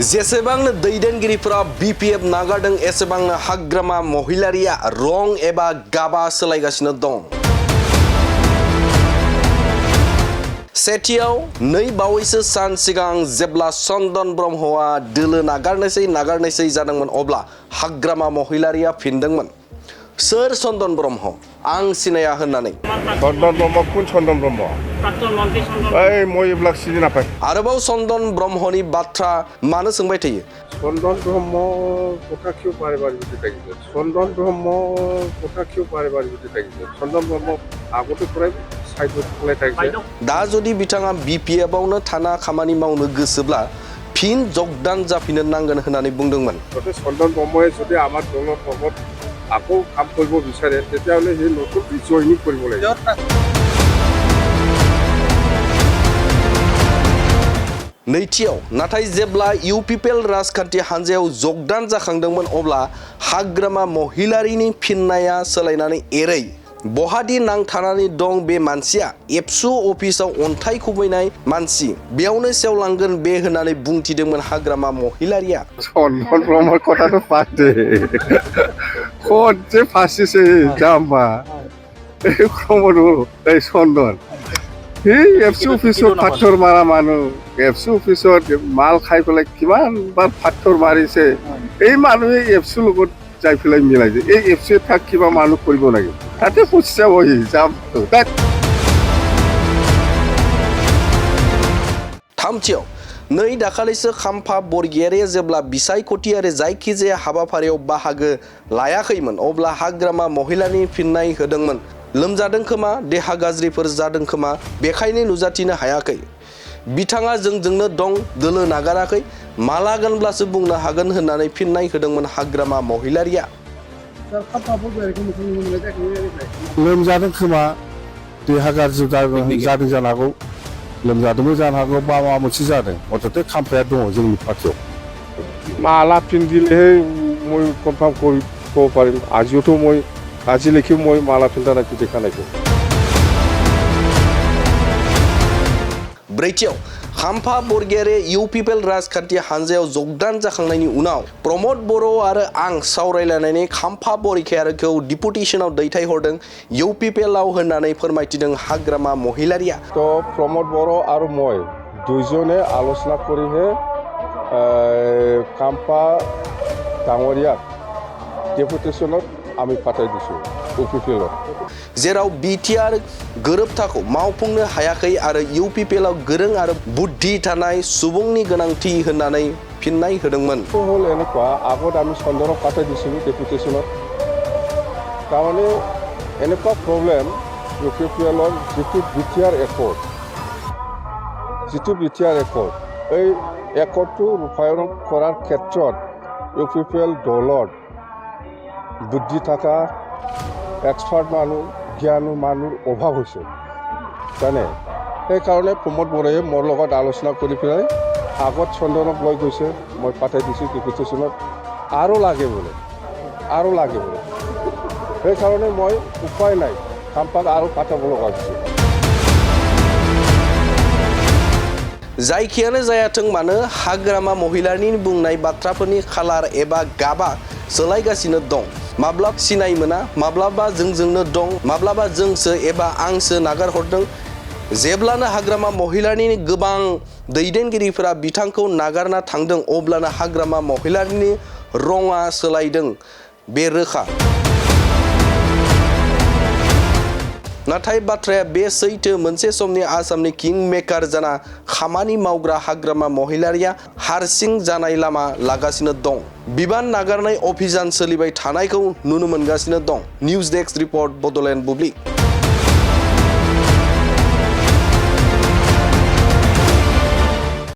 जेसेबांनो दैदेनगिरिफोरा BPF नागारदों एसेबांनो हाग्रामा महिलारिया रं एबा गाबा सोलायगासिनो दं। सेथियाव नै बावैसो सान सिगां जेब्ला चन्दन ब्रह्मआ दोलो नागारनोसै जादोंमोन अब्ला हाग्रामा महिलारिया फिनदोंमोन। सोर चन्दन ब्रह्म आं सिनाया होननानै। चन्दन ब्रह्म कुन चन्दन ब्रह्म? ओइ मयब्लाक सिनि नाफाय। आरोबाव चन्दन ब्रह्मनि बाथ्रा मानो सोंबाय थायो? चन्दन ब्रह्म কথা কিয় বারে বারে বুঝে থাকিছে? চন্দন ব্রহ্ম কথা কিয় বারে বারে বুঝে থাকিছে? চন্দন ব্রহ্ম আগতে পৰাই সাইডত খলাই থাকিছে। दा जुदि बिथाङा BPF-आवनो थाना खामानि मावनो गोसोब्ला फिन जगदान जाफिननो नांगोन होननानै बुंदोंमोन। চন্দন ব্রহ্মই যদি আমাৰ দলৰ লগত আকৌ কাম কৰিব বিচাৰে তেতিয়াহ'লে সেই নতুনকৈ জইনিং কৰিব লাগিব। नैथियाव नाथाय जेब्ला UPPL राजखान्थि हान्जायाव जगदान जाखांदोंमोन अब्ला हाग्रामा महिलारिनि फिननाया सोलायनानै एरै बहादि नांथानानै दं बे मानसिया एबसु अफिसाव अन्थाइ खुबैनाय मानसि बेयावनो सेवलांगोन बे होननानै बुंथिदोंमोन हाग्रामा महिलारिया। চন্দন ব্রহ্মর কথাটো বাদ দে কত যে ফাঁসিছে জাম্বা এই ক্রমরু এই চন্দন এই এফসি অফিসত পাথৰ মাৰা মানুহ এফসি অফিসত মাল খাই পেলাই কিমান বাৰ পাথৰ মাৰিছে এই মানুহে এফসি লগত যাই পেলাই মিলাইছে এই এফসি থাক কিবা মানুহ কৰিব লাগে তাতে পইচা বহি যাম थामथियाव नै दाखालिसो खाम्फा बरगयारिया जेब्ला बिसायख'थि आरो जायखिजाया हाबाफारियाव बाहागो लायाखैमोन अब्ला हाग्रामा महिलानि फिननाय होदोंमोन। लोमजादों खोमा देहा गाज्रिफोर जादों खोमा बेखायनो नुजाथिनो हायाखै। बिथाङा जोंजोंनो दं दोलो नागाराखै मालागोनब्लासो बुंनो हागोन होननानै फिननाय होदोंमोन हाग्रामा महिलारिया। लोमजादों खोमा देहा गाज्रि जादों जानो हागौ लोमजादोंबो जानो हागौ बा माबा मोनसे जादों अर्थात खाम्फाया दङ जोंनि पार्टियाव। माला फिनदिलेহে মই কনফার্ম কৰিব পাৰিম আজিওতো মই আজিলৈকে মই মালা फिनदा नायखौ দেখা नायखौ। ब्रैथियाव खाम्फा बरगयारि UPPL राजखान्थि हान्जायाव जगदान जाखांनायनि उनाव प्रमद बर' आरो आं सावरायलायनानै खाम्फा बरगयारिखौ डिपुटेसनाव दैथायहरदों UPPL-आव होननानै फोरमायथिदों हाग्रामा महिलारिया। তো प्रमद बर' আৰু মই দুইজনে আলোচনা কৰিহে খাম্পা ডাঙৰীয়াক ডেপুটেশ্যনত আমি পাঠাই দিছোঁ UPPL-आव। जेराव BTR गोरोबथाखौ मावफुंनो हायाखै आरो UPPL-आव गोरों आरो बुद्धि थानाय सुबुंनि गोनांथि होननानै फिननाय होदोंमोन। হ'ল এনেকুৱা আগত আমি চন্দনক পাঠাই দিছিলোঁ ডেপুটেশ্যনত তাৰমানে এনেকুৱা প্ৰব্লেম UPPL-ৰ যিটো BTR একৰ্ড এই একৰ্ডটো ৰূপায়ণ কৰাৰ ক্ষেত্ৰত UPPL দলৰ বুদ্ধি থকা এক্সপাৰ্ট মানুহ জ্ঞানী মানুহৰ অভাৱ হৈছে জানে সেইকাৰণে প্ৰমোদ বৰাই মোৰ লগত আলোচনা কৰি পেলাই আগত চন্দনক লৈ গৈছে মই পাঠাই দিছোঁ ডেপুটেশ্যনত আৰু লাগে বোলে সেইকাৰণে মই উপায় নাই খাম্পাক আৰু পাঠাব লগা হৈছে। जायखियानो जायाथों मानो हाग्रामा महिलारिनि बुंनाय बाथ्राफोरनि खालार एबा गाबा सोलायगासिनो दं। माब्लाबा सिनाय मोना माब्लाबा जोंजोंनो दं माब्लाबा जोंसो एबा आंसो नागारहरदों। जेब्लानो हाग्रामा महिलारिनि गोबां दैदेनगिरिफोरा बिथांखौ नागारना थांदों अब्लानो हाग्रामा महिलारिनि रङा सोलायदों बे रोखा। नाथाय बाथ्राया बे सैथो मोनसे समनि आसामनि किं मेकार जाना खामानि मावग्रा हाग्रामा महिलारिया हारसिं जानाय लामा लागासिनो दं। बिबान नागारनाय अभियान सोलिबाय थानायखौ नुनो मोनगासिनो दं। निउज डेस्क रिपर्ट बड'लेण्ड बुब्लि।